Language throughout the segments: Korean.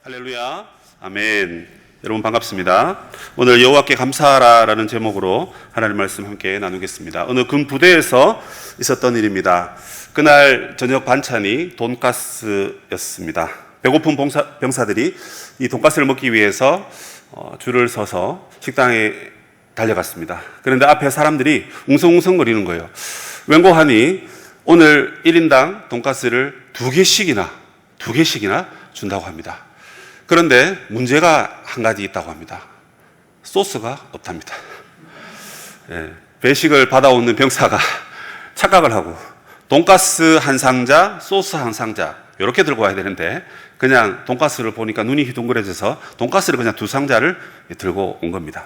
할렐루야, 아멘. 여러분 반갑습니다. 오늘 여호와께 감사하라라는 제목으로 하나님 말씀 함께 나누겠습니다. 어느 군 부대에서 있었던 일입니다. 그날 저녁 반찬이 돈가스였습니다. 배고픈 병사들이 이 돈가스를 먹기 위해서 줄을 서서 식당에 달려갔습니다. 그런데 앞에 사람들이 웅성웅성거리는 거예요. 웬고하니 오늘 1인당 돈가스를 두 개씩이나 준다고 합니다. 그런데 문제가 한 가지 있다고 합니다. 소스가 없답니다. 배식을 받아오는 병사가 착각을 하고 돈가스 한 상자, 소스 한 상자 이렇게 들고 와야 되는데 그냥 돈가스를 보니까 눈이 휘둥그레져서 돈가스를 그냥 두 상자를 들고 온 겁니다.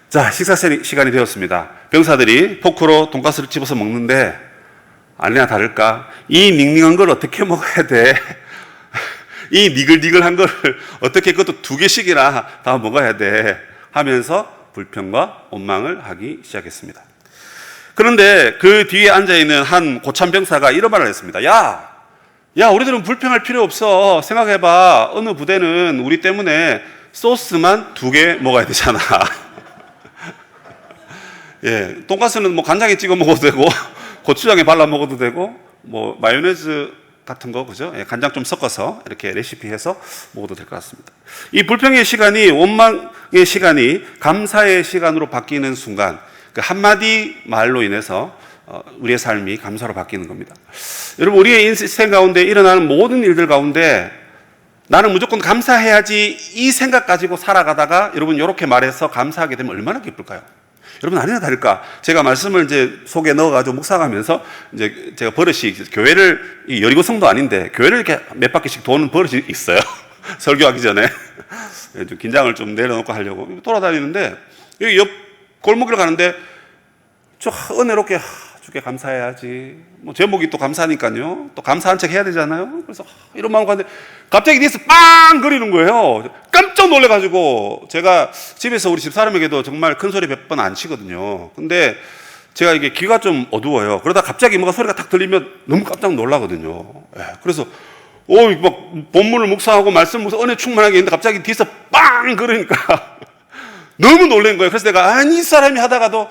자, 식사 시간이 되었습니다. 병사들이 포크로 돈가스를 집어서 먹는데 아니나 다를까 이 닝닝한 걸 어떻게 먹어야 돼? 이 니글니글한 걸 어떻게 그것도 두 개씩이나 다 먹어야 돼 하면서 불평과 원망을 하기 시작했습니다. 그런데 그 뒤에 앉아있는 한 고참 병사가 이런 말을 했습니다. 야, 우리들은 불평할 필요 없어. 생각해봐. 어느 부대는 우리 때문에 소스만 두 개 먹어야 되잖아. 돈가스는 뭐 간장에 찍어 먹어도 되고 고추장에 발라 먹어도 되고 뭐 마요네즈 같은 거, 그죠? 간장 좀 섞어서 이렇게 레시피해서 먹어도 될 것 같습니다. 이 불평의 시간이, 원망의 시간이 감사의 시간으로 바뀌는 순간, 그 한마디 말로 인해서 우리의 삶이 감사로 바뀌는 겁니다. 여러분, 우리의 인생 가운데 일어나는 모든 일들 가운데 나는 무조건 감사해야지 이 생각 가지고 살아가다가 여러분 이렇게 말해서 감사하게 되면 얼마나 기쁠까요? 여러분 아니나 다를까 제가 말씀을 이제 속에 넣어가지고 묵상하면서 이제 제가 버릇이 교회를 여리고성도 아닌데 교회를 이렇게 몇 바퀴씩 도는 버릇이 있어요. 설교하기 전에 좀 긴장을 좀 내려놓고 하려고 돌아다니는데 여기 옆 골목을 가는데 저 은혜롭게 주께 감사해야지 뭐 제목이 또 감사니까요 또 감사한 척 해야 되잖아요. 그래서 이런 마음 가는데 갑자기 뒤에서 빵 거리는 거예요. 깜짝 놀래가지고 제가 집에서 우리 집사람에게도 정말 큰 소리 몇 번 안 치거든요. 근데 제가 이게 귀가 좀 어두워요. 그러다 갑자기 뭐가 소리가 탁 들리면 너무 깜짝 놀라거든요. 그래서 막 본문을 묵상하고 말씀 묵상 은혜 충만하게 있는데 갑자기 뒤에서 빵 그러니까 너무 놀란 거예요. 그래서 내가 아니 이 사람이 하다가도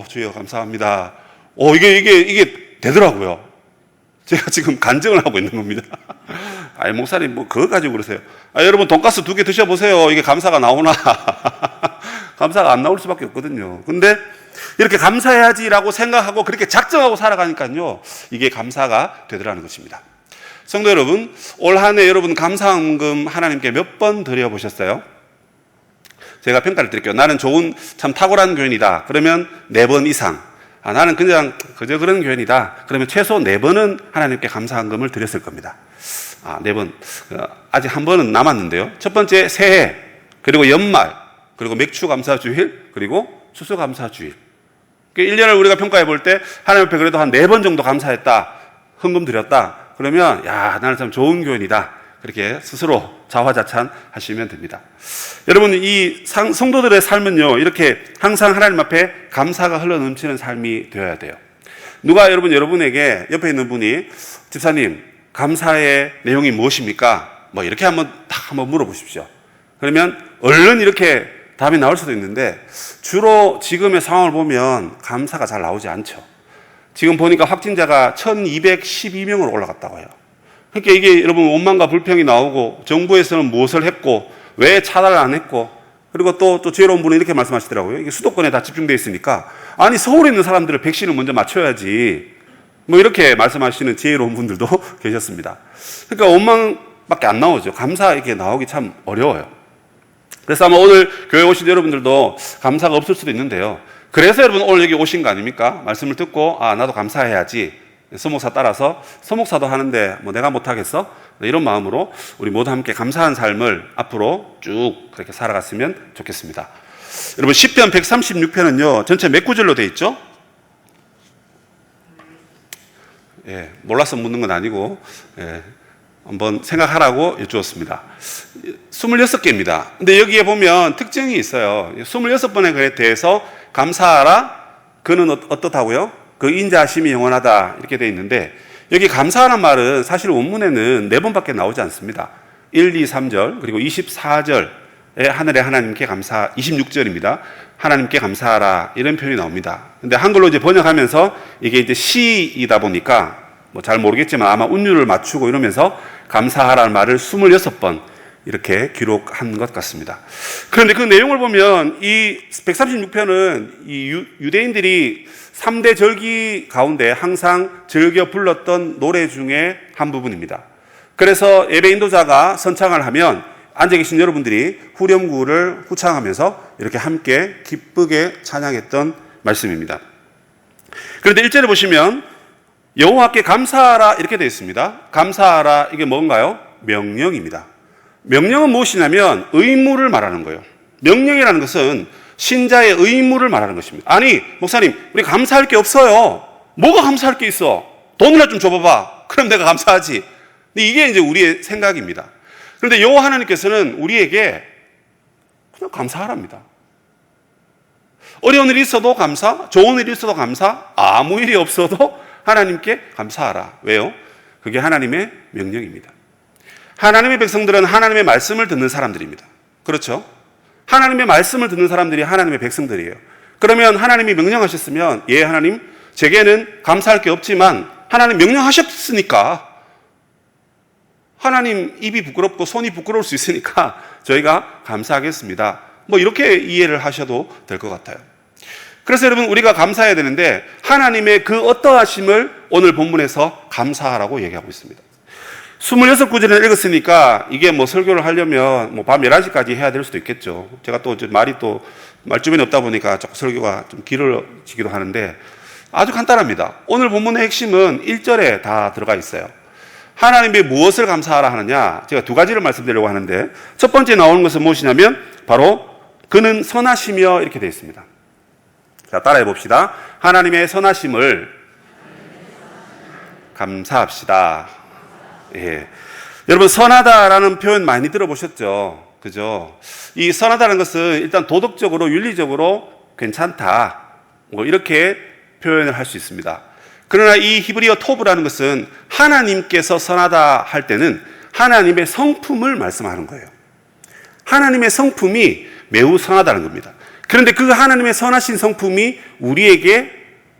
주여 감사합니다. 이게 되더라고요. 제가 지금 간증을 하고 있는 겁니다. 아이, 목사님, 그거 가지고 그러세요. 여러분, 돈가스 두 개 드셔보세요. 이게 감사가 나오나? 감사가 안 나올 수밖에 없거든요. 근데 이렇게 감사해야지라고 생각하고 그렇게 작정하고 살아가니까요. 이게 감사가 되더라는 것입니다. 성도 여러분, 올 한 해 여러분 감사헌금 하나님께 몇 번 드려보셨어요? 제가 평가를 드릴게요. 나는 좋은, 참 탁월한 교인이다. 그러면 4번 이상. 나는 그냥 그저 그런 교인이다. 그러면 최소 4번은 하나님께 감사헌금을 드렸을 겁니다. 4번. 아직 한 번은 남았는데요. 첫 번째 새해, 그리고 연말, 그리고 맥주 감사주일, 그리고 추수 감사주일. 1년을 우리가 평가해 볼 때 하나님 앞에 그래도 한 4번 정도 감사했다. 헌금 드렸다. 그러면 나는 참 좋은 교인이다. 그렇게 스스로 자화자찬 하시면 됩니다. 여러분, 이 성도들의 삶은요, 이렇게 항상 하나님 앞에 감사가 흘러넘치는 삶이 되어야 돼요. 누가 여러분에게 옆에 있는 분이 집사님, 감사의 내용이 무엇입니까? 이렇게 한번 물어보십시오. 그러면 얼른 이렇게 답이 나올 수도 있는데 주로 지금의 상황을 보면 감사가 잘 나오지 않죠. 지금 보니까 확진자가 1212명으로 올라갔다고 해요. 그러니까 이게 여러분 원망과 불평이 나오고 정부에서는 무엇을 했고 왜 차단을 안 했고 그리고 또 지혜로운 분은 이렇게 말씀하시더라고요. 이게 수도권에 다 집중되어 있으니까 아니 서울에 있는 사람들을 백신을 먼저 맞춰야지 이렇게 말씀하시는 지혜로운 분들도 계셨습니다. 그러니까 원망밖에 안 나오죠. 감사 이렇게 나오기 참 어려워요. 그래서 아마 오늘 교회 오신 여러분들도 감사가 없을 수도 있는데요. 그래서 여러분 오늘 여기 오신 거 아닙니까? 말씀을 듣고 나도 감사해야지. 서목사 따라서 서목사도 하는데 내가 못하겠어? 이런 마음으로 우리 모두 함께 감사한 삶을 앞으로 쭉 그렇게 살아갔으면 좋겠습니다. 여러분 시편 136편은요 전체 몇 구절로 되어 있죠? 몰라서 묻는 건 아니고 한번 생각하라고 여쭈었습니다. 26개입니다. 근데 여기에 보면 특징이 있어요. 26번에 대해서 감사하라. 그는 어떻다고요? 그 인자하심이 영원하다 이렇게 되어 있는데 여기 감사하는 말은 사실 원문에는 4번밖에 나오지 않습니다. 1, 2, 3절 그리고 24절에 하늘의 하나님께 26절입니다. 하나님께 감사하라 이런 표현이 나옵니다. 근데 한글로 이제 번역하면서 이게 이제 시이다 보니까 뭐 잘 모르겠지만 아마 운율을 맞추고 이러면서 감사하라는 말을 26번 이렇게 기록한 것 같습니다. 그런데 그 내용을 보면 이 136편은 이 유대인들이 3대 절기 가운데 항상 즐겨 불렀던 노래 중에 한 부분입니다. 그래서 예배 인도자가 선창을 하면 앉아 계신 여러분들이 후렴구를 후창하면서 이렇게 함께 기쁘게 찬양했던 말씀입니다. 그런데 1절에 보시면 여호와께 감사하라 이렇게 되어 있습니다. 감사하라 이게 뭔가요? 명령입니다. 명령은 무엇이냐면 의무를 말하는 거예요. 명령이라는 것은 신자의 의무를 말하는 것입니다. 아니 목사님 우리 감사할 게 없어요. 뭐가 감사할 게 있어? 돈이나 좀 줘봐봐. 그럼 내가 감사하지. 근데 이게 이제 우리의 생각입니다. 그런데 여호와 하나님께서는 우리에게 그냥 감사하랍니다. 어려운 일이 있어도 감사, 좋은 일이 있어도 감사, 아무 일이 없어도 하나님께 감사하라. 왜요? 그게 하나님의 명령입니다. 하나님의 백성들은 하나님의 말씀을 듣는 사람들입니다. 그렇죠? 하나님의 말씀을 듣는 사람들이 하나님의 백성들이에요. 그러면 하나님이 명령하셨으면 예 하나님 제게는 감사할 게 없지만 하나님 명령하셨으니까 하나님 입이 부끄럽고 손이 부끄러울 수 있으니까 저희가 감사하겠습니다. 뭐 이렇게 이해를 하셔도 될 것 같아요. 그래서 여러분 우리가 감사해야 되는데 하나님의 그 어떠하심을 오늘 본문에서 감사하라고 얘기하고 있습니다. 26구절을 읽었으니까 이게 뭐 설교를 하려면 뭐 밤 11시까지 해야 될 수도 있겠죠. 제가 또 말이 또 말주변이 없다 보니까 자꾸 설교가 좀 길어지기도 하는데 아주 간단합니다. 오늘 본문의 핵심은 1절에 다 들어가 있어요. 하나님의 무엇을 감사하라 하느냐? 제가 두 가지를 말씀드리려고 하는데 첫 번째 나오는 것은 무엇이냐면 바로 그는 선하시며 이렇게 되어 있습니다. 자, 따라해 봅시다. 하나님의 선하심을 감사합시다. 예. 여러분, 선하다라는 표현 많이 들어보셨죠? 그죠? 이 선하다는 것은 일단 도덕적으로, 윤리적으로 괜찮다. 뭐, 이렇게 표현을 할 수 있습니다. 그러나 이 히브리어 토브라는 것은 하나님께서 선하다 할 때는 하나님의 성품을 말씀하는 거예요. 하나님의 성품이 매우 선하다는 겁니다. 그런데 그 하나님의 선하신 성품이 우리에게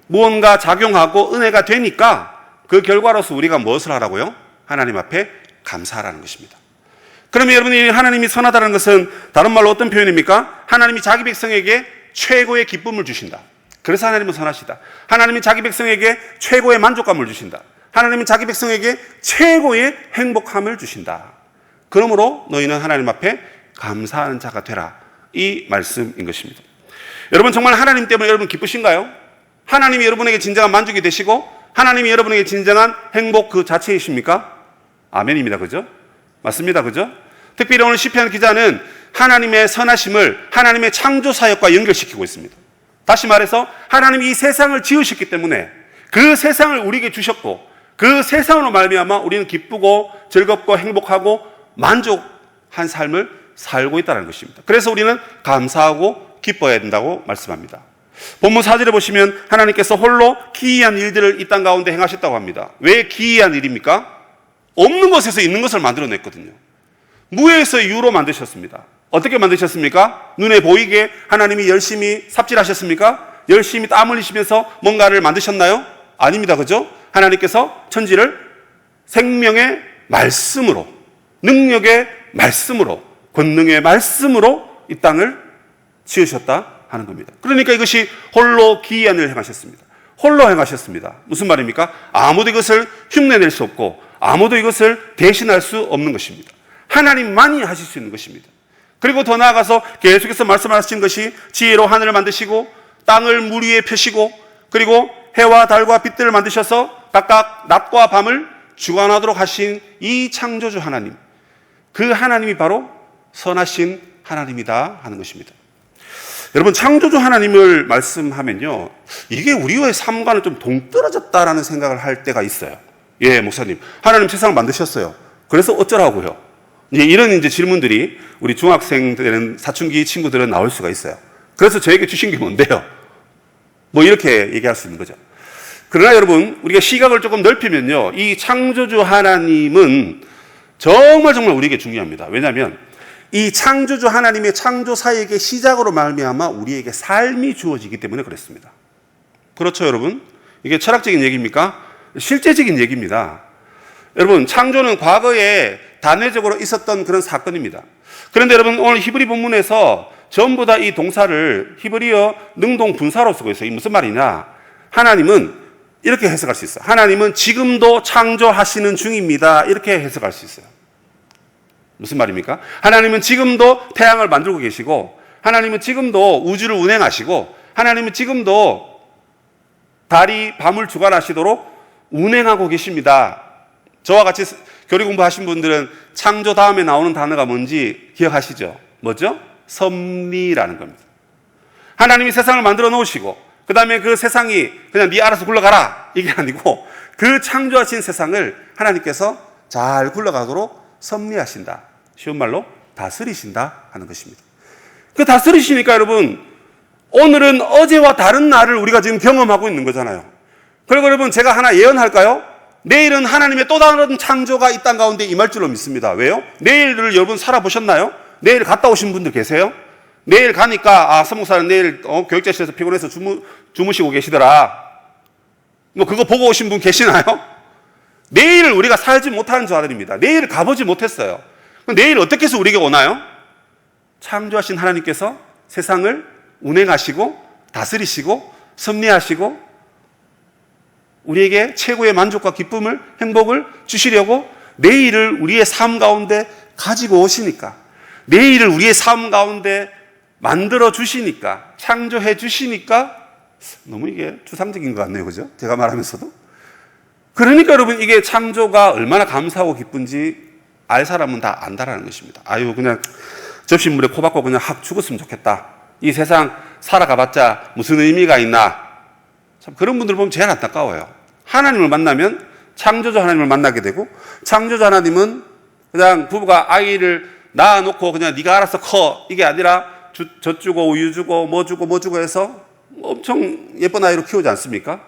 무언가 작용하고 은혜가 되니까 그 결과로서 우리가 무엇을 하라고요? 하나님 앞에 감사하라는 것입니다. 그러면 여러분이 하나님이 선하다는 것은 다른 말로 어떤 표현입니까? 하나님이 자기 백성에게 최고의 기쁨을 주신다. 그래서 하나님은 선하시다. 하나님이 자기 백성에게 최고의 만족감을 주신다. 하나님은 자기 백성에게 최고의 행복함을 주신다. 그러므로 너희는 하나님 앞에 감사하는 자가 되라. 이 말씀인 것입니다. 여러분 정말 하나님 때문에 여러분 기쁘신가요? 하나님이 여러분에게 진정한 만족이 되시고 하나님이 여러분에게 진정한 행복 그 자체이십니까? 아멘입니다. 그죠? 맞습니다. 그죠? 특별히 오늘 시편 기자는 하나님의 선하심을 하나님의 창조 사역과 연결시키고 있습니다. 다시 말해서 하나님이 이 세상을 지으셨기 때문에 그 세상을 우리에게 주셨고 그 세상으로 말미암아 우리는 기쁘고 즐겁고 행복하고 만족한 삶을 살고 있다는 것입니다. 그래서 우리는 감사하고 기뻐해야 된다고 말씀합니다. 본문 4절에 보시면 하나님께서 홀로 기이한 일들을 이 땅 가운데 행하셨다고 합니다. 왜 기이한 일입니까? 없는 것에서 있는 것을 만들어냈거든요. 무에서 유로 만드셨습니다. 어떻게 만드셨습니까? 눈에 보이게 하나님이 열심히 삽질하셨습니까? 열심히 땀 흘리시면서 뭔가를 만드셨나요? 아닙니다. 그죠? 하나님께서 천지를 생명의 말씀으로, 능력의 말씀으로, 권능의 말씀으로 이 땅을 지으셨다 하는 겁니다. 그러니까 이것이 홀로 기이한 일을 행하셨습니다. 홀로 행하셨습니다. 무슨 말입니까? 아무도 이것을 흉내낼 수 없고 아무도 이것을 대신할 수 없는 것입니다. 하나님만이 하실 수 있는 것입니다. 그리고 더 나아가서 계속해서 말씀하신 것이 지혜로 하늘을 만드시고 땅을 물 위에 펴시고 그리고 해와 달과 빛들을 만드셔서 각각 낮과 밤을 주관하도록 하신 이 창조주 하나님, 그 하나님이 바로 선하신 하나님이다 하는 것입니다. 여러분 창조주 하나님을 말씀하면요 이게 우리의 삶과는 좀 동떨어졌다라는 생각을 할 때가 있어요. 예, 목사님 하나님 세상을 만드셨어요. 그래서 어쩌라고요? 이런 이제 질문들이 우리 중학생 되는 사춘기 친구들은 나올 수가 있어요. 그래서 저에게 주신 게 뭔데요? 뭐 이렇게 얘기할 수 있는 거죠. 그러나 여러분 우리가 시각을 조금 넓히면요 이 창조주 하나님은 정말 우리에게 중요합니다. 왜냐하면 이 창조주 하나님의 창조 사역의 시작으로 말미암아 우리에게 삶이 주어지기 때문에 그렇습니다. 그렇죠, 여러분? 이게 철학적인 얘기입니까? 실제적인 얘기입니다. 여러분, 창조는 과거에 단회적으로 있었던 그런 사건입니다. 그런데 여러분, 오늘 히브리 본문에서 전부 다 이 동사를 히브리어 능동 분사로 쓰고 있어요. 이 무슨 말이냐? 하나님은 이렇게 해석할 수 있어요. 하나님은 지금도 창조하시는 중입니다. 이렇게 해석할 수 있어요. 무슨 말입니까? 하나님은 지금도 태양을 만들고 계시고, 하나님은 지금도 우주를 운행하시고, 하나님은 지금도 달이 밤을 주관하시도록 운행하고 계십니다. 저와 같이 교리 공부하신 분들은 창조 다음에 나오는 단어가 뭔지 기억하시죠? 뭐죠? 섭리라는 겁니다. 하나님이 세상을 만들어 놓으시고 그 다음에 그 세상이 그냥 네 알아서 굴러가라 이게 아니고 그 창조하신 세상을 하나님께서 잘 굴러가도록 섭리하신다. 쉬운 말로 다스리신다 하는 것입니다. 그 다스리시니까 여러분 오늘은 어제와 다른 날을 우리가 지금 경험하고 있는 거잖아요. 그리고 여러분 제가 하나 예언할까요? 내일은 하나님의 또 다른 창조가 이 땅 가운데 임할 줄로 믿습니다. 왜요? 내일을 여러분 살아보셨나요? 내일 갔다 오신 분들 계세요? 내일 가니까 서목사는 내일 교육자실에서 피곤해서 주무시고 계시더라. 뭐 그거 보고 오신 분 계시나요? 내일을 우리가 살지 못하는 자들입니다. 내일을 가보지 못했어요. 그럼 내일 어떻게 해서 우리에게 오나요? 창조하신 하나님께서 세상을 운행하시고 다스리시고 섭리하시고 우리에게 최고의 만족과 기쁨을 행복을 주시려고 내일을 우리의 삶 가운데 가지고 오시니까 내일을 우리의 삶 가운데 만들어 주시니까 창조해 주시니까 너무 이게 추상적인 것 같네요. 그죠? 제가 말하면서도 그러니까 여러분 이게 창조가 얼마나 감사하고 기쁜지 알 사람은 다 안다라는 것입니다. 아유 그냥 접시물에 코 박고 그냥 확 죽었으면 좋겠다. 이 세상 살아가봤자 무슨 의미가 있나. 참 그런 분들 보면 제일 안타까워요. 하나님을 만나면 창조주 하나님을 만나게 되고 창조주 하나님은 그냥 부부가 아이를 낳아놓고 그냥 네가 알아서 커 이게 아니라 젖 주고 우유 주고 뭐 주고 해서 엄청 예쁜 아이로 키우지 않습니까?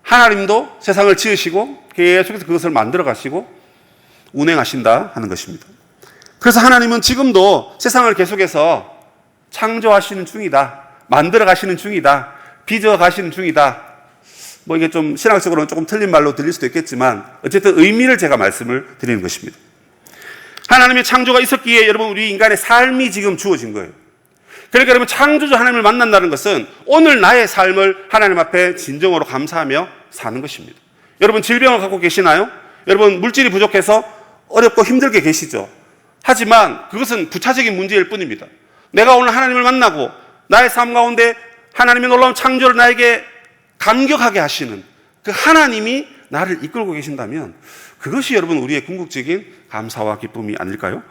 하나님도 세상을 지으시고 계속해서 그것을 만들어 가시고 운행하신다 하는 것입니다. 그래서 하나님은 지금도 세상을 계속해서 창조하시는 중이다. 만들어 가시는 중이다. 빚어 가시는 중이다. 뭐 이게 좀 신학적으로는 조금 틀린 말로 들릴 수도 있겠지만 어쨌든 의미를 제가 말씀을 드리는 것입니다. 하나님의 창조가 있었기에 여러분 우리 인간의 삶이 지금 주어진 거예요. 그러니까 여러분 창조주 하나님을 만난다는 것은 오늘 나의 삶을 하나님 앞에 진정으로 감사하며 사는 것입니다. 여러분 질병을 갖고 계시나요? 여러분 물질이 부족해서 어렵고 힘들게 계시죠? 하지만 그것은 부차적인 문제일 뿐입니다. 내가 오늘 하나님을 만나고 나의 삶 가운데 하나님의 놀라운 창조를 나에게 감격하게 하시는 그 하나님이 나를 이끌고 계신다면 그것이 여러분 우리의 궁극적인 감사와 기쁨이 아닐까요?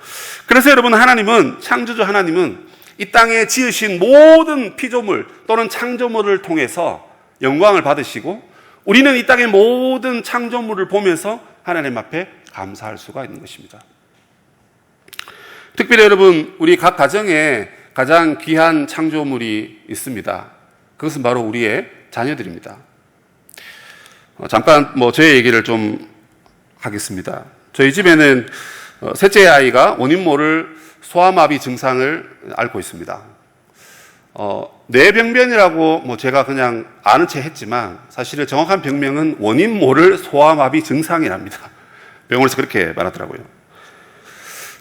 그래서 여러분 하나님은 창조주 하나님은 이 땅에 지으신 모든 피조물 또는 창조물을 통해서 영광을 받으시고 우리는 이 땅의 모든 창조물을 보면서 하나님 앞에 감사할 수가 있는 것입니다. 특별히 여러분 우리 각 가정에 가장 귀한 창조물이 있습니다. 그것은 바로 우리의 자녀들입니다. 잠깐 저의 얘기를 좀 하겠습니다. 저희 집에는 셋째 아이가 원인 모를 소아마비 증상을 앓고 있습니다. 뇌병변이라고 제가 그냥 아는 체 했지만 사실은 정확한 병명은 원인 모를 소아마비 증상이랍니다. 병원에서 그렇게 말하더라고요.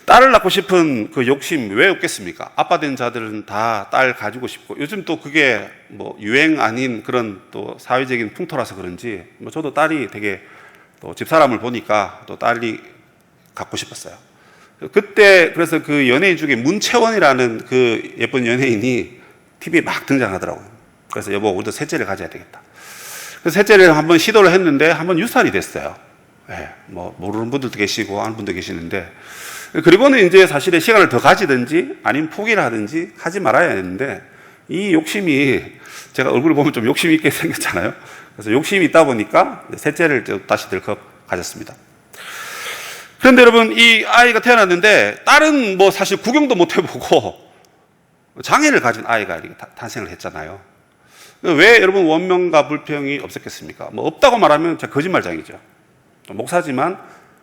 딸을 낳고 싶은 그 욕심 왜 없겠습니까? 아빠 된 자들은 다 딸 가지고 싶고 요즘 또 그게 유행 아닌 그런 또 사회적인 풍토라서 그런지 저도 딸이 되게 또 집사람을 보니까 또 딸이 갖고 싶었어요. 그때 그래서 그 연예인 중에 문채원이라는 그 예쁜 연예인이 TV에 막 등장하더라고요. 그래서 여보 우리도 셋째를 가져야 되겠다. 그래서 셋째를 한번 시도를 했는데 한번 유산이 됐어요. 네, 모르는 분들도 계시고 아는 분도 계시는데 그리고는 이제 사실은 시간을 더 가지든지 아니면 포기를 하든지 하지 말아야 했는데 이 욕심이 제가 얼굴을 보면 좀 욕심이 있게 생겼잖아요. 그래서 욕심이 있다 보니까 셋째를 다시 덜컥 가졌습니다. 그런데 여러분 이 아이가 태어났는데 딸은 사실 구경도 못 해보고 장애를 가진 아이가 이렇게 탄생을 했잖아요. 왜 여러분 원명과 불평이 없었겠습니까? 없다고 말하면 제가 거짓말장이죠. 목사지만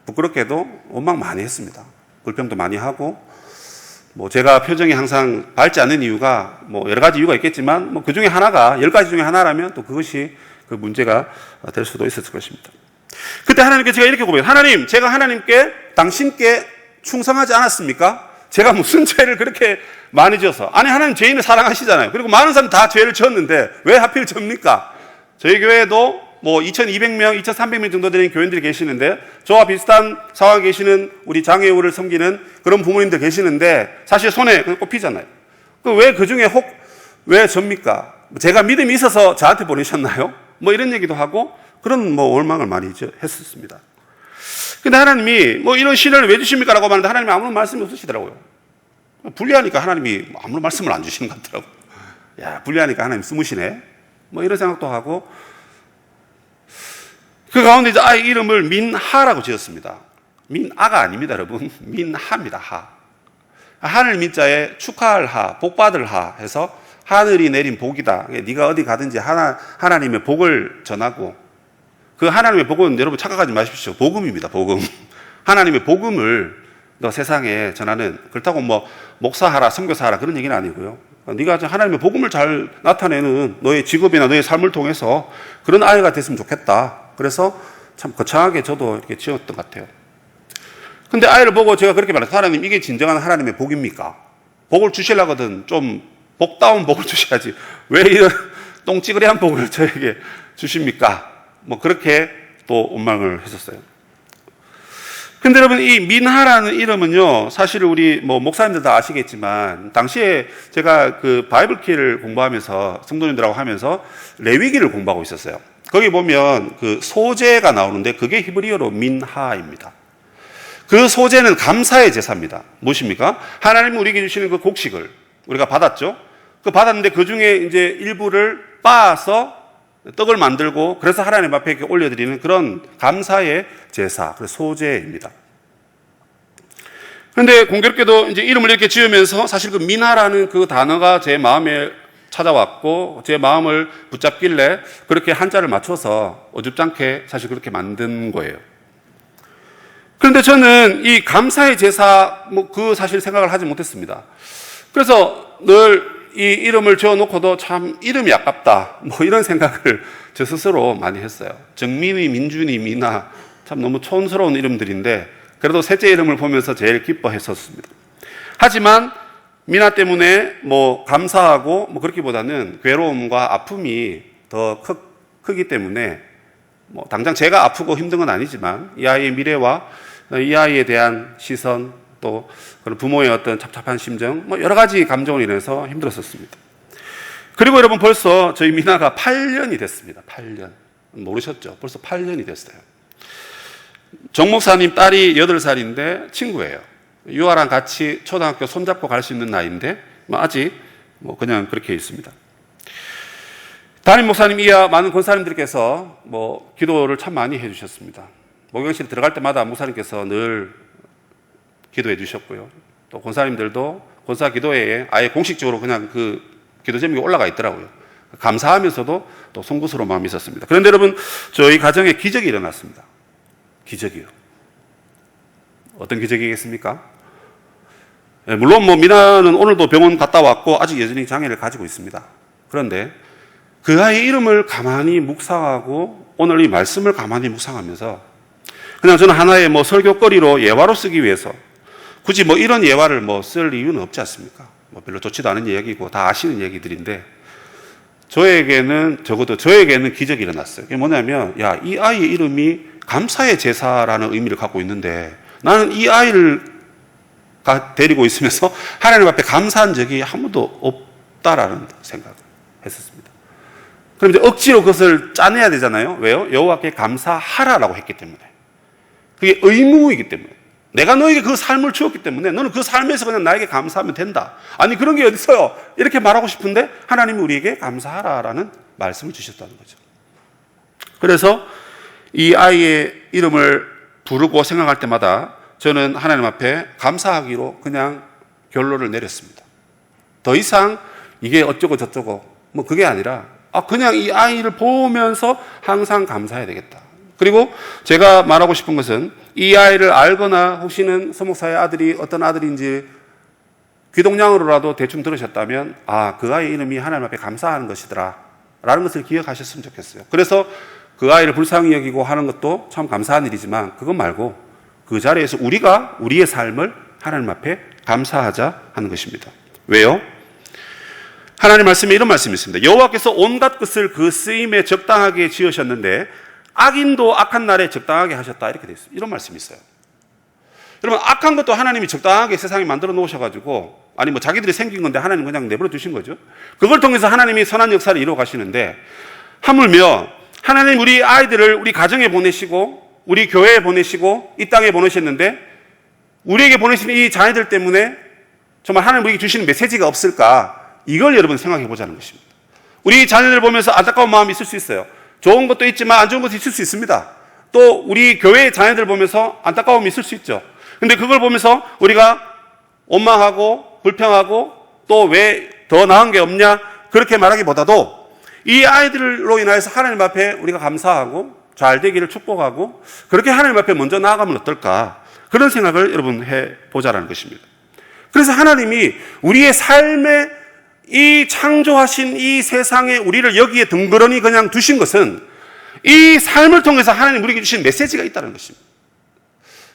부끄럽게도 원망 많이 했습니다. 불평도 많이 하고, 뭐 제가 표정이 항상 밝지 않는 이유가 뭐 여러 가지 이유가 있겠지만 뭐 그 중에 하나가 10가지 중에 하나라면 또 그것이 그 문제가 될 수도 있었을 것입니다. 그때 하나님께 제가 이렇게 고백해요. 하나님, 제가 하나님께 당신께 충성하지 않았습니까? 제가 무슨 죄를 그렇게 많이 지어서. 아니, 하나님 죄인을 사랑하시잖아요. 그리고 많은 사람 다 죄를 지었는데 왜 하필 접니까? 저희 교회도 뭐 2,200명, 2,300명 정도 되는 교인들이 계시는데 저와 비슷한 상황에 계시는 우리 장애우를 섬기는 그런 부모님들 계시는데 사실 손에 꼽히잖아요. 왜 그 중에 왜 접니까? 제가 믿음이 있어서 저한테 보내셨나요? 뭐 이런 얘기도 하고 그런 뭐 원망을 많이 했었습니다. 근데 하나님이 뭐 이런 신을 왜 주십니까? 라고 하는데 하나님이 아무런 말씀이 없으시더라고요. 불리하니까 하나님이 아무런 말씀을 안 주시는 것 같더라고요. 야, 불리하니까 하나님 숨으시네. 뭐 이런 생각도 하고 그 가운데 이제 아이 이름을 민하라고 지었습니다. 민아가 아닙니다, 여러분. 민하입니다, 하. 하늘 민자에 축하할 하, 복받을 하 해서 하늘이 내린 복이다. 네가 어디 가든지 하나님의 복을 전하고 그 하나님의 복은 여러분 착각하지 마십시오. 복음입니다, 복음. 하나님의 복음을 너 세상에 전하는 그렇다고 뭐 목사하라, 선교사하라 그런 얘기는 아니고요. 네가 하나님의 복음을 잘 나타내는 너의 직업이나 너의 삶을 통해서 그런 아이가 됐으면 좋겠다. 그래서 참 거창하게 저도 이렇게 지었던 것 같아요. 근데 아이를 보고 제가 그렇게 말해요. 하나님, 이게 진정한 하나님의 복입니까? 복을 주시려거든 좀 복다운 복을 주셔야지. 왜 이런 똥찌그레한 복을 저에게 주십니까? 뭐 그렇게 또 원망을 했었어요. 근데 여러분, 이 민하라는 이름은요, 사실 우리 뭐 목사님들 다 아시겠지만, 당시에 제가 그 바이블키를 공부하면서, 성도님들하고 하면서 레위기를 공부하고 있었어요. 거기 보면 그 소제가 나오는데 그게 히브리어로 민하입니다. 그 소제는 감사의 제사입니다. 무엇입니까? 하나님이 우리에게 주시는 그 곡식을 우리가 받았죠? 그 받았는데 그 중에 이제 일부를 빻아서 떡을 만들고 그래서 하나님 앞에 이렇게 올려드리는 그런 감사의 제사, 그래서 소제입니다. 그런데 공교롭게도 이제 이름을 이렇게 지으면서 사실 그 민하라는 그 단어가 제 마음에 찾아왔고 제 마음을 붙잡길래 그렇게 한자를 맞춰서 어줍잖게 사실 그렇게 만든 거예요. 그런데 저는 이 감사의 제사 뭐 그 사실 생각을 하지 못했습니다. 그래서 늘 이 이름을 지어놓고도 참 이름이 아깝다 뭐 이런 생각을 저 스스로 많이 했어요. 정민이, 민준이, 미나 참 너무 촌스러운 이름들인데 그래도 셋째 이름을 보면서 제일 기뻐했었습니다. 하지만 미나 때문에 뭐 감사하고 뭐 그렇기보다는 괴로움과 아픔이 더 크기 때문에 뭐 당장 제가 아프고 힘든 건 아니지만 이 아이의 미래와 이 아이에 대한 시선 또 그런 부모의 어떤 답답한 심정 뭐 여러 가지 감정을 인해서 힘들었었습니다. 그리고 여러분 벌써 저희 미나가 8년이 됐습니다. 8년. 모르셨죠? 벌써 8년이 됐어요. 정 목사님 딸이 8살인데 친구예요. 유아랑 같이 초등학교 손잡고 갈 수 있는 나이인데 뭐 아직 뭐 그냥 그렇게 있습니다. 담임 목사님 이하 많은 권사님들께서 뭐 기도를 참 많이 해주셨습니다. 목욕실 들어갈 때마다 목사님께서 늘 기도해 주셨고요. 또 권사님들도 권사 기도회에 아예 공식적으로 그냥 그 기도 제목이 올라가 있더라고요. 감사하면서도 또 송구스러운 마음이 있었습니다. 그런데 여러분, 저희 가정에 기적이 일어났습니다. 기적이요. 어떤 기적이겠습니까? 물론 뭐 미나는 오늘도 병원 갔다 왔고 아직 여전히 장애를 가지고 있습니다. 그런데 그 아이의 이름을 가만히 묵상하고 오늘 이 말씀을 가만히 묵상하면서 그냥 저는 하나의 뭐 설교거리로 예화로 쓰기 위해서 굳이 뭐 이런 예화를 뭐 쓸 이유는 없지 않습니까? 뭐 별로 좋지도 않은 이야기고 다 아시는 얘기들인데 적어도 저에게는 기적이 일어났어요. 그게 뭐냐면 야, 이 아이의 이름이 감사의 제사라는 의미를 갖고 있는데 나는 이 아이를 데리고 있으면서 하나님 앞에 감사한 적이 한 번도 없다라는 생각을 했었습니다. 그럼 이제 억지로 그것을 짜내야 되잖아요. 왜요? 여호와께 감사하라라고 했기 때문에. 그게 의무이기 때문에. 내가 너에게 그 삶을 주었기 때문에 너는 그 삶에서 그냥 나에게 감사하면 된다. 아니 그런 게 어디 있어요? 이렇게 말하고 싶은데 하나님이 우리에게 감사하라라는 말씀을 주셨다는 거죠. 그래서 이 아이의 이름을 부르고 생각할 때마다 저는 하나님 앞에 감사하기로 그냥 결론을 내렸습니다. 더 이상 이게 어쩌고 저쩌고 뭐 그게 아니라 그냥 이 아이를 보면서 항상 감사해야 되겠다. 그리고 제가 말하고 싶은 것은 이 아이를 알거나 혹시는 서목사의 아들이 어떤 아들인지 귀동냥으로라도 대충 들으셨다면 그 아이의 이름이 하나님 앞에 감사하는 것이더라 라는 것을 기억하셨으면 좋겠어요. 그래서 그 아이를 불쌍히 여기고 하는 것도 참 감사한 일이지만 그것 말고 그 자리에서 우리가 우리의 삶을 하나님 앞에 감사하자 하는 것입니다. 왜요? 하나님 말씀에 이런 말씀이 있습니다. 여호와께서 온갖 것을 그 쓰임에 적당하게 지으셨는데 악인도 악한 날에 적당하게 하셨다 이렇게 되어 있어요. 이런 말씀이 있어요. 여러분 악한 것도 하나님이 적당하게 세상에 만들어 놓으셔가지고 아니 뭐 자기들이 생긴 건데 하나님 그냥 내버려 두신 거죠. 그걸 통해서 하나님이 선한 역사를 이루어 가시는데 하물며 하나님 우리 아이들을 우리 가정에 보내시고 우리 교회에 보내시고 이 땅에 보내셨는데 우리에게 보내신 이 자녀들 때문에 정말 하나님 우리에게 주시는 메시지가 없을까 이걸 여러분 생각해 보자는 것입니다. 우리 자녀들 보면서 안타까운 마음이 있을 수 있어요. 좋은 것도 있지만 안 좋은 것도 있을 수 있습니다. 또 우리 교회의 자녀들 보면서 안타까움이 있을 수 있죠. 근데 그걸 보면서 우리가 원망하고 불평하고 또 왜 더 나은 게 없냐 그렇게 말하기보다도 이 아이들로 인하여서 하나님 앞에 우리가 감사하고 잘 되기를 축복하고 그렇게 하나님 앞에 먼저 나아가면 어떨까 그런 생각을 여러분 해보자라는 것입니다. 그래서 하나님이 우리의 삶에 이 창조하신 이 세상에 우리를 여기에 덩그러니 그냥 두신 것은 이 삶을 통해서 하나님 우리에게 주신 메시지가 있다는 것입니다.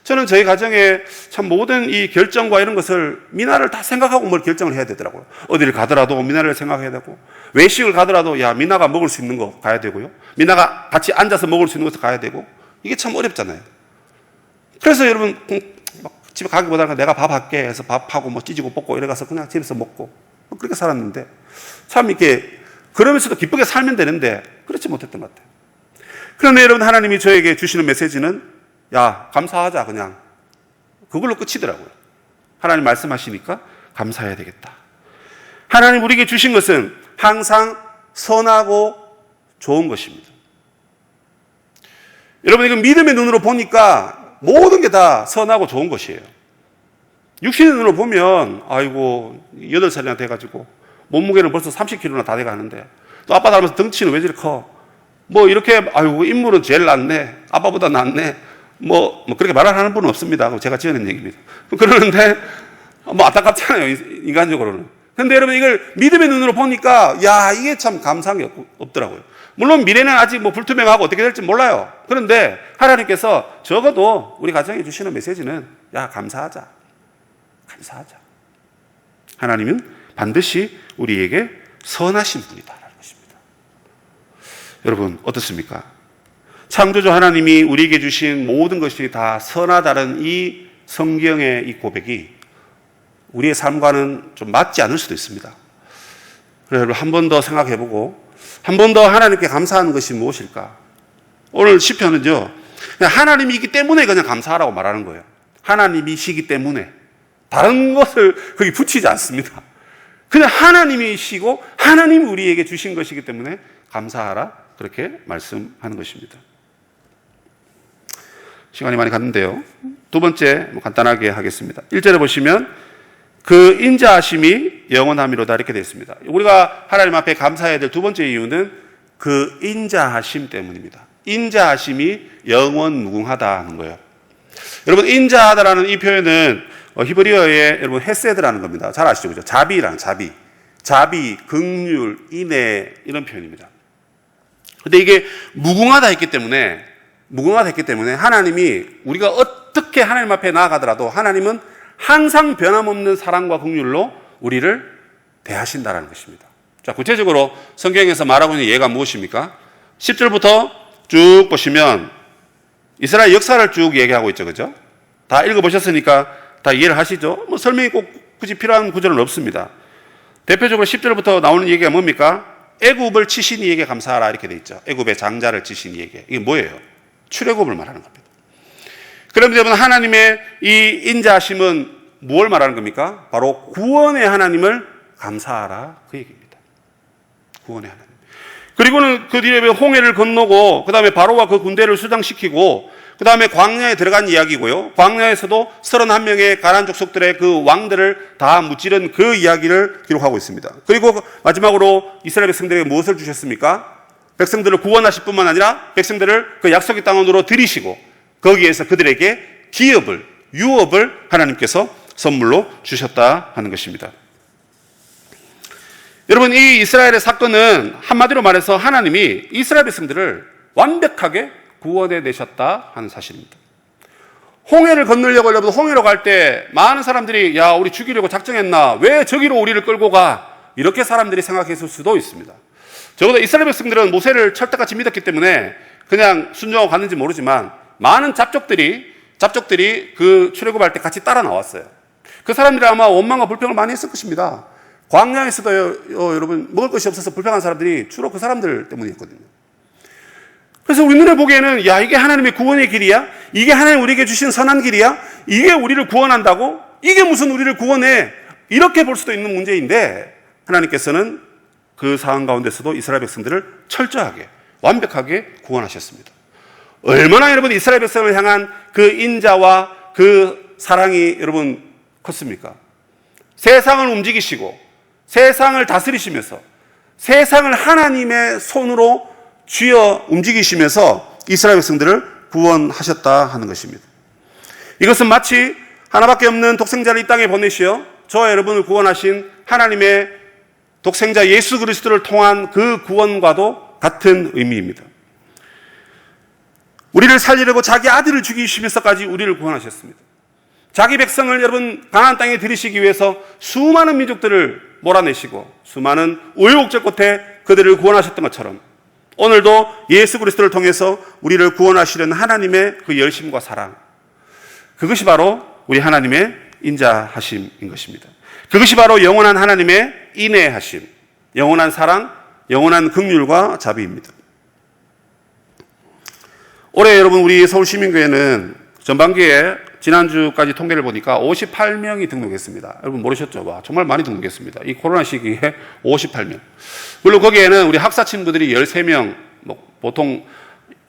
저는 저희 가정에 참 모든 이 결정과 이런 것을 미나를 다 생각하고 뭘 결정을 해야 되더라고요. 어디를 가더라도 미나를 생각해야 되고 외식을 가더라도 미나가 먹을 수 있는 거 가야 되고요. 미나가 같이 앉아서 먹을 수 있는 것도 가야 되고 이게 참 어렵잖아요. 그래서 여러분 막 집에 가기보다는 내가 밥 할게 해서 밥하고 뭐 찌지고 볶고 이래가서 그냥 집에서 먹고 그렇게 살았는데 참 이렇게 그러면서도 기쁘게 살면 되는데 그렇지 못했던 것 같아요. 그런데 여러분 하나님이 저에게 주시는 메시지는 감사하자 그냥 그걸로 끝이더라고요. 하나님 말씀하시니까 감사해야 되겠다. 하나님 우리에게 주신 것은 항상 선하고 좋은 것입니다. 여러분 이건 믿음의 눈으로 보니까 모든 게 다 선하고 좋은 것이에요. 육신의 눈으로 보면 아이고 8살이나 돼가지고 몸무게는 벌써 30kg나 다 돼가는데 또 아빠 닮아서 덩치는 왜 저리 커? 뭐 이렇게 아이고 인물은 제일 낫네 아빠보다 낫네 뭐 그렇게 말을 하는 분은 없습니다. 제가 지어낸 얘기입니다. 그러는데 뭐 안타깝잖아요 인간적으로는. 근데 여러분 이걸 믿음의 눈으로 보니까 이게 참 감사한 게 없더라고요. 물론 미래는 아직 뭐 불투명하고 어떻게 될지 몰라요. 그런데 하나님께서 적어도 우리 가정에 주시는 메시지는 감사하자. 하나님은 반드시 우리에게 선하신 분이다라는 것입니다. 여러분 어떻습니까? 창조주 하나님이 우리에게 주신 모든 것이 다 선하다는 이 성경의 이 고백이 우리의 삶과는 좀 맞지 않을 수도 있습니다. 그래서 여러분 한 번 더 생각해보고 한 번 더 하나님께 감사하는 것이 무엇일까? 오늘 시편은요 그냥 하나님이기 때문에 그냥 감사하라고 말하는 거예요. 하나님이시기 때문에 다른 것을 거기 붙이지 않습니다. 그냥 하나님이시고 하나님이 우리에게 주신 것이기 때문에 감사하라 그렇게 말씀하는 것입니다. 시간이 많이 갔는데요. 두 번째 간단하게 하겠습니다. 1절에 보시면 그 인자하심이 영원함이로다 이렇게 되어 있습니다. 우리가 하나님 앞에 감사해야 될 두 번째 이유는 그 인자하심 때문입니다. 인자하심이 영원무궁하다는 거예요. 여러분 인자하다라는 이 표현은 히브리어에 여러분 헤세드라는 겁니다. 잘 아시죠? 그죠? 자비라는 자비, 긍휼, 인애 이런 표현입니다. 근데 이게 무궁하다 했기 때문에 하나님이 우리가 어떻게 하나님 앞에 나아가더라도 하나님은 항상 변함없는 사랑과 긍휼로 우리를 대하신다는 것입니다. 자, 구체적으로 성경에서 말하고 있는 예가 무엇입니까? 10절부터 쭉 보시면 이스라엘 역사를 쭉 얘기하고 있죠. 그죠? 다 읽어보셨으니까 다 이해를 하시죠? 뭐 설명이 꼭 굳이 필요한 구절은 없습니다. 대표적으로 10절부터 나오는 얘기가 뭡니까? 애굽을 치신 이에게 감사하라 이렇게 돼 있죠. 애굽의 장자를 치신 이에게. 이게 뭐예요? 출애굽을 말하는 겁니다. 그럼 여러분 하나님의 이 인자하심은 무엇을 말하는 겁니까? 바로 구원의 하나님을 감사하라 그 얘기입니다. 구원의 하나님. 그리고는 그 뒤에 홍해를 건너고 그 다음에 바로와 그 군대를 수장시키고 그 다음에 광야에 들어간 이야기고요. 광야에서도 31명의 가나안 족속들의 그 왕들을 다 무찌른 그 이야기를 기록하고 있습니다. 그리고 마지막으로 이스라엘 백성들에게 무엇을 주셨습니까? 백성들을 구원하실 뿐만 아니라 백성들을 그 약속의 땅으로 들이시고 거기에서 그들에게 기업을, 유업을 하나님께서 선물로 주셨다 하는 것입니다. 여러분, 이 이스라엘의 사건은 한마디로 말해서 하나님이 이스라엘 백성들을 완벽하게 구원해 내셨다 하는 사실입니다. 홍해를 건너려고 여러분 홍해로 갈 때 많은 사람들이 야, 우리 죽이려고 작정했나? 왜 저기로 우리를 끌고 가? 이렇게 사람들이 생각했을 수도 있습니다. 적어도 이스라엘 백성들은 모세를 철떡같이 믿었기 때문에 그냥 순종하고 갔는지 모르지만 많은 잡족들이 그 출애굽할 때 같이 따라 나왔어요. 그 사람들이 아마 원망과 불평을 많이 했을 것입니다. 광야에서도 여러분 먹을 것이 없어서 불평한 사람들이 주로 그 사람들 때문이었거든요. 그래서 우리 눈에 보기에는 야, 이게 하나님의 구원의 길이야? 이게 하나님 우리에게 주신 선한 길이야? 이게 우리를 구원한다고? 이게 무슨 우리를 구원해? 이렇게 볼 수도 있는 문제인데 하나님께서는 그 상황 가운데서도 이스라엘 백성들을 철저하게 완벽하게 구원하셨습니다. 얼마나 여러분 이스라엘 백성을 향한 그 인자와 그 사랑이 여러분 컸습니까? 세상을 움직이시고 세상을 다스리시면서 세상을 하나님의 손으로 쥐어 움직이시면서 이스라엘 백성들을 구원하셨다 하는 것입니다. 이것은 마치 하나밖에 없는 독생자를 이 땅에 보내시어 저와 여러분을 구원하신 하나님의 독생자 예수 그리스도를 통한 그 구원과도 같은 의미입니다. 우리를 살리려고 자기 아들을 죽이시면서까지 우리를 구원하셨습니다. 자기 백성을 여러분 가나안 땅에 들이시기 위해서 수많은 민족들을 몰아내시고 수많은 우여곡절 끝에 그들을 구원하셨던 것처럼 오늘도 예수 그리스도를 통해서 우리를 구원하시려는 하나님의 그 열심과 사랑, 그것이 바로 우리 하나님의 인자하심인 것입니다. 그것이 바로 영원한 하나님의 인애하심, 영원한 사랑, 영원한 긍휼과 자비입니다. 올해 여러분 우리 서울시민교회는 전반기에 지난주까지 통계를 보니까 58명이 등록했습니다. 여러분 모르셨죠? 와, 정말 많이 등록했습니다. 이 코로나 시기에 58명. 물론 거기에는 우리 학사 친구들이 13명, 보통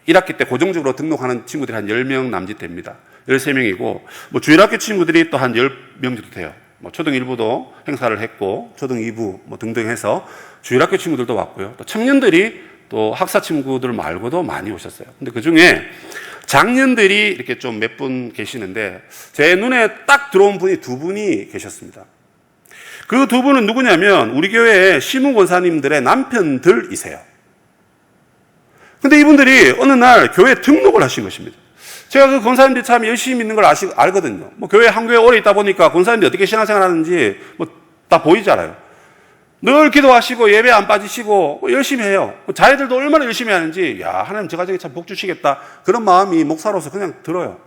1학기 때 고정적으로 등록하는 친구들이 한 10명 남짓 됩니다. 13명이고, 주일학교 친구들이 또 한 10명 정도 돼요. 초등 1부도 행사를 했고, 초등 2부 등등 해서 주일학교 친구들도 왔고요. 또 청년들이 또 학사 친구들 말고도 많이 오셨어요. 근데 그 중에 장년들이 이렇게 좀 몇 분 계시는데 제 눈에 딱 들어온 분이 두 분이 계셨습니다. 그 두 분은 누구냐면 우리 교회의 시무 권사님들의 남편들이세요. 근데 이분들이 어느 날 교회에 등록을 하신 것입니다. 제가 그 권사님들이 참 열심히 믿는 걸 알거든요. 교회 한 교회 오래 있다 보니까 권사님들이 어떻게 신앙생활 하는지 다 보이잖아요. 늘 기도하시고 예배 안 빠지시고 열심히 해요. 자녀들도 얼마나 열심히 하는지 야, 하나님 저 가정에 참 복 주시겠다 그런 마음이 목사로서 그냥 들어요.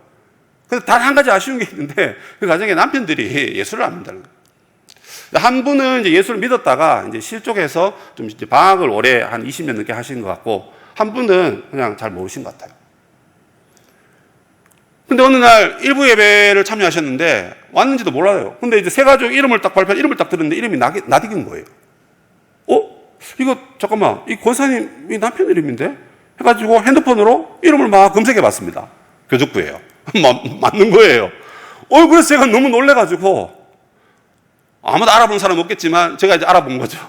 그래서 단 한 가지 아쉬운 게 있는데 그 가정에 남편들이 예수를 안 믿는다는 거예요. 한 분은 이제 예수를 믿었다가 이제 실족해서 좀 이제 방학을 올해 한 20년 넘게 하신 것 같고 한 분은 그냥 잘 모르신 것 같아요. 근데 어느 날 일부 예배를 참여하셨는데 왔는지도 몰라요. 근데 이제 세 가족 이름을 딱 들었는데 이름이 나디긴 거예요. 이거 잠깐만, 이 권사님 이 남편 이름인데? 해가지고 핸드폰으로 이름을 막 검색해 봤습니다. 교족부예요. 맞는 거예요. 그래서 제가 너무 놀래가지고 아무도 알아본 사람 없겠지만 제가 이제 알아본 거죠.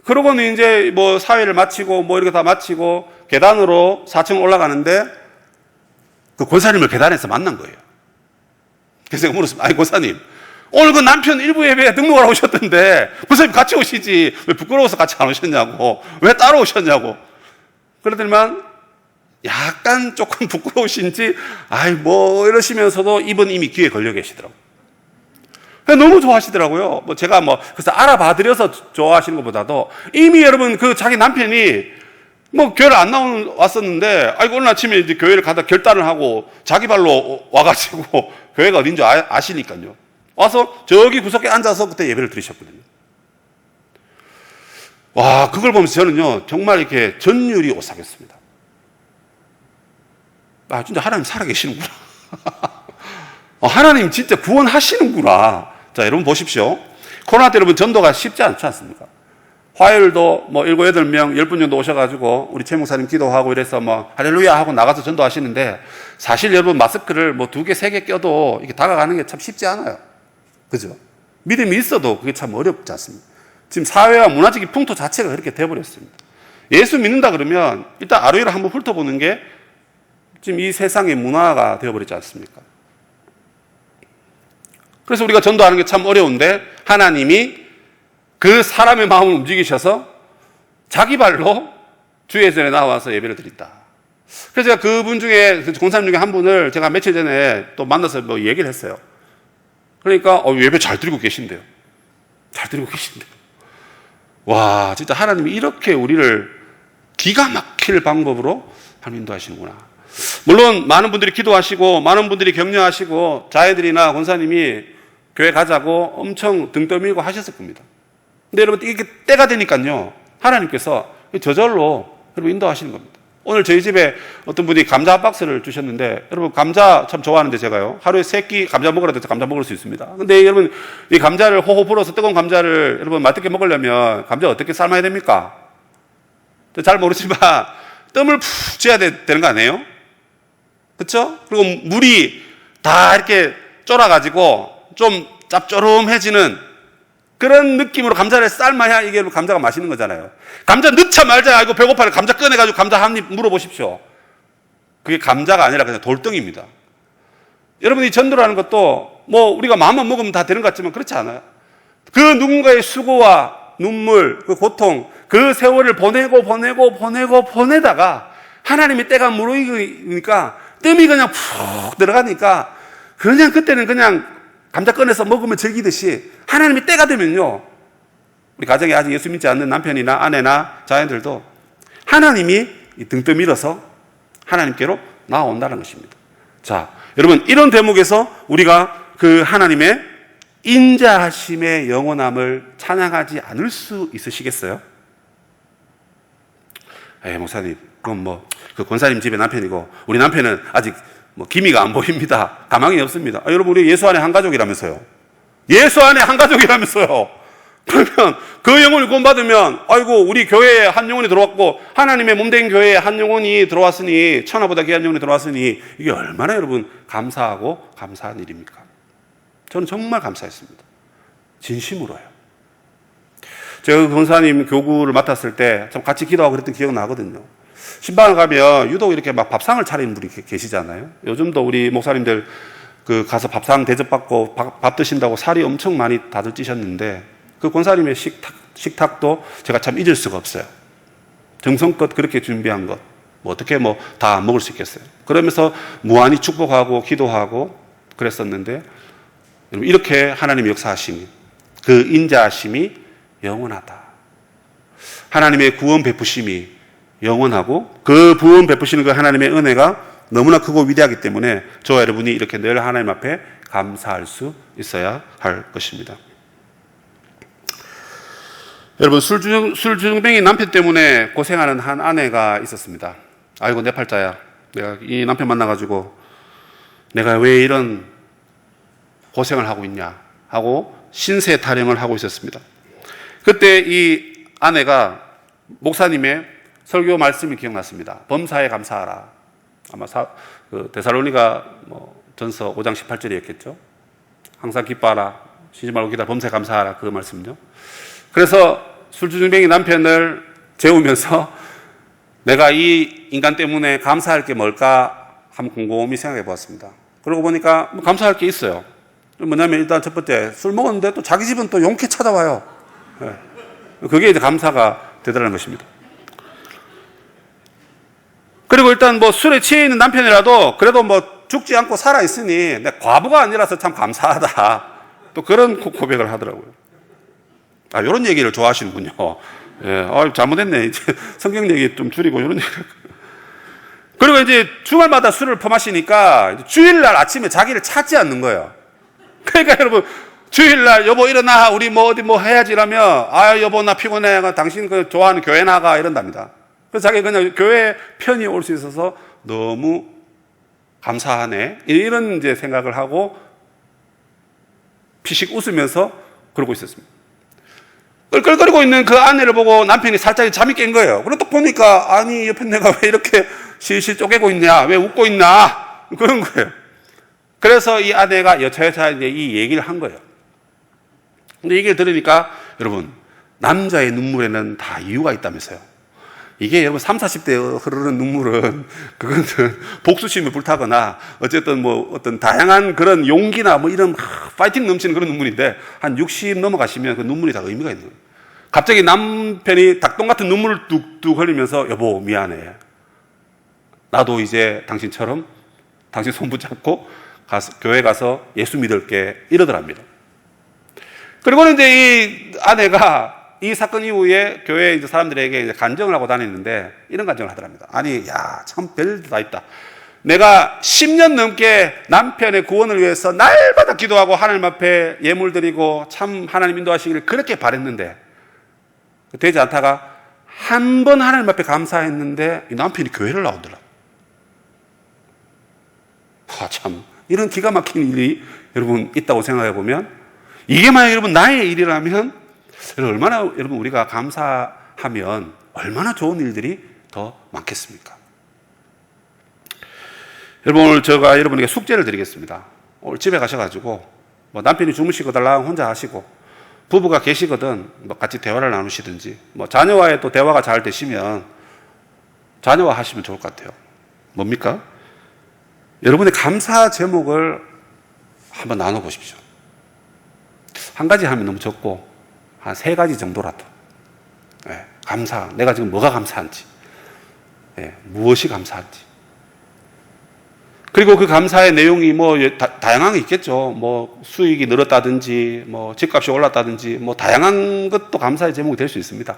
그러고는 이제 사회를 마치고 이렇게 다 마치고 계단으로 4층 올라가는데 그 권사님을 계단에서 만난 거예요. 그래서 제가 물었습니다. 아니 권사님, 오늘 그 남편 일부 예배에 등록을 오셨던데 권사님 같이 오시지 왜 부끄러워서 같이 안 오셨냐고, 왜 따로 오셨냐고. 그러더니만 약간 조금 부끄러우신지 이러시면서도 이분 이미 귀에 걸려 계시더라고요. 너무 좋아하시더라고요. 제가 그래서 알아봐드려서 좋아하시는 것보다도 이미 여러분 그 자기 남편이 교회를 안 왔었는데 오늘 아침에 이제 교회를 가다 결단을 하고 자기 발로 와가지고 교회가 어딘지 아시니까요. 와서 저기 구석에 앉아서 그때 예배를 드리셨거든요. 와, 그걸 보면서 저는요, 정말 이렇게 전율이 오싹했습니다. 진짜 하나님 살아계시는구나. 하나님 진짜 구원하시는구나. 자, 여러분 보십시오. 코로나 때 여러분 전도가 쉽지 않지 않습니까? 화요일도 7, 8명, 10분 정도 오셔가지고 우리 최 목사님 기도하고 이래서 할렐루야 하고 나가서 전도하시는데 사실 여러분 마스크를 2개, 3개 껴도 이렇게 다가가는 게 참 쉽지 않아요. 그죠? 믿음이 있어도 그게 참 어렵지 않습니다. 지금 사회와 문화적인 풍토 자체가 그렇게 돼버렸습니다. 예수 믿는다 그러면 일단 아로이를 한번 훑어보는 게 지금 이 세상의 문화가 되어버리지 않습니까? 그래서 우리가 전도하는 게 참 어려운데 하나님이 그 사람의 마음을 움직이셔서 자기 발로 주의 전에 나와서 예배를 드린다. 그래서 제가 그분 중에, 그 권사님 중에 한 분을 제가 며칠 전에 또 만나서 뭐 얘기를 했어요. 그러니까 예배 잘 드리고 계신대요. 잘 드리고 계신대요. 와, 진짜 하나님이 이렇게 우리를 기가 막힐 방법으로 하나님 인도하시는구나. 물론 많은 분들이 기도하시고 많은 분들이 격려하시고 자애들이나 권사님이 교회 가자고 엄청 등 떠밀고 하셨을 겁니다. 근데 여러분 이게 때가 되니까요, 하나님께서 저절로 여러분 인도하시는 겁니다. 오늘 저희 집에 어떤 분이 감자 박스를 주셨는데, 여러분 감자 참 좋아하는데 제가요, 하루에 3끼 감자 먹으라도 감자 먹을 수 있습니다. 근데 여러분 이 감자를 호호 불어서 뜨거운 감자를 여러분 맛있게 먹으려면 감자 어떻게 삶아야 됩니까? 잘 모르지만 뜸을 푹 쥐어야 되는 거 아니에요? 그렇죠? 그리고 물이 다 이렇게 쫄아가지고 좀 짭조름해지는 그런 느낌으로 감자를 삶아야 이게 감자가 맛있는 거잖아요. 감자 넣자 말자 알고 배고파요. 감자 꺼내가지고 감자 한 입 물어보십시오. 그게 감자가 아니라 그냥 돌덩이입니다. 여러분이 전도라는 것도 뭐 우리가 마음만 먹으면 다 되는 것 같지만 그렇지 않아요. 그 누군가의 수고와 눈물, 그 고통, 그 세월을 보내다가 하나님의 때가 무르익으니까 뜸이 그냥 푹 들어가니까 그냥 그때는 그냥 감자 꺼내서 먹으면 즐기듯이 하나님의 때가 되면요, 우리 가정에 아직 예수 믿지 않는 남편이나 아내나 자녀들도 하나님이 등 떠밀어서 하나님께로 나아온다는 것입니다. 자, 여러분 이런 대목에서 우리가 그 하나님의 인자하심의 영원함을 찬양하지 않을 수 있으시겠어요? 목사님, 그럼 그 권사님 집에 남편이고 우리 남편은 아직 기미가 안 보입니다. 가망이 없습니다. 여러분 우리 예수 안에 한 가족이라면서요. 예수 안에 한 가족이라면서요. 그러면 그 영혼을 구원받으면 아이고 우리 교회에 한 영혼이 들어왔고 하나님의 몸된 교회에 한 영혼이 들어왔으니 천하보다 귀한 영혼이 들어왔으니 이게 얼마나 여러분 감사하고 감사한 일입니까? 저는 정말 감사했습니다. 진심으로요. 제가 권사님 교구를 맡았을 때 참 같이 기도하고 그랬던 기억이 나거든요. 신방을 가면 유독 이렇게 막 밥상을 차리는 분이 계시잖아요. 요즘도 우리 목사님들 그 가서 밥상 대접받고 밥 드신다고 살이 엄청 많이 다들 찌셨는데 그 권사님의 식탁도 제가 참 잊을 수가 없어요. 정성껏 그렇게 준비한 것, 어떻게 다 먹을 수 있겠어요. 그러면서 무한히 축복하고 기도하고 그랬었는데 이렇게 하나님의 역사하심이, 그 인자하심이 영원하다. 하나님의 구원 베푸심이 영원하고 그 구원 베푸시는 그 하나님의 은혜가 너무나 크고 위대하기 때문에 저와 여러분이 이렇게 늘 하나님 앞에 감사할 수 있어야 할 것입니다. 여러분 술주정뱅이 남편 때문에 고생하는 한 아내가 있었습니다. 아이고 내 팔자야. 내가 이 남편 만나가지고 내가 왜 이런 고생을 하고 있냐 하고 신세 타령을 하고 있었습니다. 그때 이 아내가 목사님의 설교 말씀이 기억났습니다. 범사에 감사하라. 아마 데살로니가 전서 5장 18절이었겠죠. 항상 기뻐하라. 쉬지 말고 기다려. 범사에 감사하라. 그 말씀요. 그래서 술주정뱅이 남편을 재우면서 내가 이 인간 때문에 감사할 게 뭘까 한번 곰곰이 생각해 보았습니다. 그러고 보니까 감사할 게 있어요. 뭐냐면 일단 첫 번째, 술 먹었는데 또 자기 집은 또 용케 찾아와요. 네. 그게 이제 감사가 되더라는 것입니다. 그리고 일단 술에 취해 있는 남편이라도 그래도 죽지 않고 살아있으니 내 과부가 아니라서 참 감사하다. 또 그런 고백을 하더라고요. 이런 얘기를 좋아하시는군요. 예, 잘못했네. 이제 성경 얘기 좀 줄이고 이런 얘기. 그리고 이제 주말마다 술을 퍼마시니까 주일날 아침에 자기를 찾지 않는 거예요. 그러니까 여러분, 주일날 여보 일어나. 우리 어디 해야지 이러면 여보 나 피곤해. 당신 그 좋아하는 교회 나가 이런답니다. 그래서 자기가 그냥 교회 편히 올 수 있어서 너무 감사하네. 이런 이제 생각을 하고 피식 웃으면서 그러고 있었습니다. 끌끌거리고 있는 그 아내를 보고 남편이 살짝 잠이 깬 거예요. 그리고 딱 보니까 아니 옆에 내가 왜 이렇게 실실 쪼개고 있냐, 왜 웃고 있나 그런 거예요. 그래서 이 아내가 여차여차 이제 이 얘기를 한 거예요. 근데 얘기를 들으니까 여러분 남자의 눈물에는 다 이유가 있다면서요. 이게 여러분 30, 40대에 흐르는 눈물은 그거는 복수심에 불타거나 어쨌든 뭐 어떤 다양한 그런 용기나 뭐 이런 파이팅 넘치는 그런 눈물인데 한 60 넘어가시면 그 눈물이 다 의미가 있는 거예요. 갑자기 남편이 닭똥 같은 눈물을 뚝뚝 흘리면서 여보 미안해. 나도 이제 당신처럼 당신 손 붙잡고 교회 가서 예수 믿을게 이러더랍니다. 그리고는 이제 이 아내가 이 사건 이후에 교회 이제 사람들에게 이제 간증을 하고 다녔는데 이런 간증을 하더랍니다. 아니, 야, 참 별일 다 있다. 내가 10년 넘게 남편의 구원을 위해서 날마다 기도하고 하나님 앞에 예물 드리고 참 하나님 인도하시기를 그렇게 바랬는데 되지 않다가 한 번 하나님 앞에 감사했는데 이 남편이 교회를 나오더라. 참 이런 기가 막힌 일이 여러분 있다고 생각해 보면 이게 만약 여러분 나의 일이라면 얼마나 여러분 우리가 감사하면 얼마나 좋은 일들이 더 많겠습니까? 여러분 오늘 제가 여러분에게 숙제를 드리겠습니다. 오늘 집에 가셔가지고 뭐 남편이 주무시거나 혼자 하시고 부부가 계시거든 뭐 같이 대화를 나누시든지 뭐 자녀와의 또 대화가 잘 되시면 자녀와 하시면 좋을 것 같아요. 뭡니까? 여러분의 감사 제목을 한번 나눠보십시오. 한 가지 하면 너무 적고 한 3가지 정도라도. 네, 감사. 내가 지금 뭐가 감사한지. 네, 무엇이 감사한지. 그리고 그 감사의 내용이 뭐 다양한 게 있겠죠. 뭐 수익이 늘었다든지, 뭐 집값이 올랐다든지, 뭐 다양한 것도 감사의 제목이 될 수 있습니다.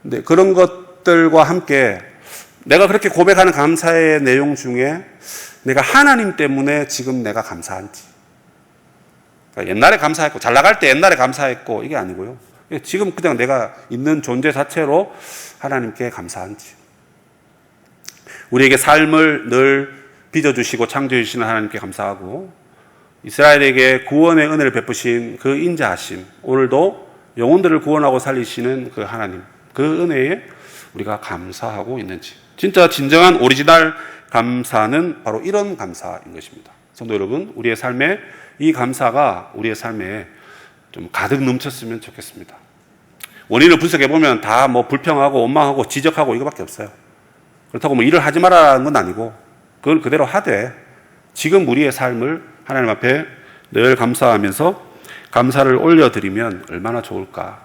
근데 그런 것들과 함께 내가 그렇게 고백하는 감사의 내용 중에 내가 하나님 때문에 지금 내가 감사한지. 그러니까 옛날에 감사했고, 잘 나갈 때 옛날에 감사했고, 이게 아니고요. 지금 그냥 내가 있는 존재 자체로 하나님께 감사한지. 우리에게 삶을 늘 빚어주시고 창조해주시는 하나님께 감사하고, 이스라엘에게 구원의 은혜를 베푸신 그 인자하심, 오늘도 영혼들을 구원하고 살리시는 그 하나님, 그 은혜에 우리가 감사하고 있는지. 진짜 진정한 오리지널 감사는 바로 이런 감사인 것입니다. 성도 여러분, 우리의 삶에 이 감사가 우리의 삶에 좀 가득 넘쳤으면 좋겠습니다. 원인을 분석해보면 다 뭐 불평하고 원망하고 지적하고 이거밖에 없어요. 그렇다고 뭐 일을 하지 말라는 건 아니고 그걸 그대로 하되 지금 우리의 삶을 하나님 앞에 늘 감사하면서 감사를 올려드리면 얼마나 좋을까.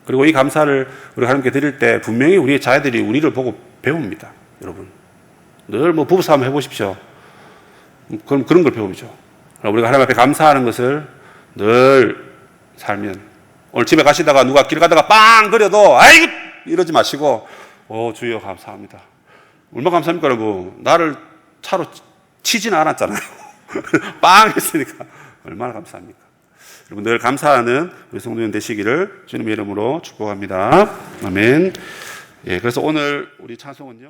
그리고 이 감사를 우리 하나님께 드릴 때 분명히 우리의 자녀들이 우리를 보고 배웁니다. 여러분 늘 뭐 부부싸움 해보십시오. 그럼 그런 걸 배우죠. 우리가 하나님 앞에 감사하는 것을 늘 살면 오늘 집에 가시다가 누가 길 가다가 빵 그려도 아이고 이러지 마시고 주여 감사합니다. 얼마나 감사합니까 여러분. 나를 차로 치지는 않았잖아요. 빵 했으니까 얼마나 감사합니까. 여러분 늘 감사하는 우리 성도님 되시기를 주님의 이름으로 축복합니다. 아멘. 예, 그래서 오늘 우리 찬송은요.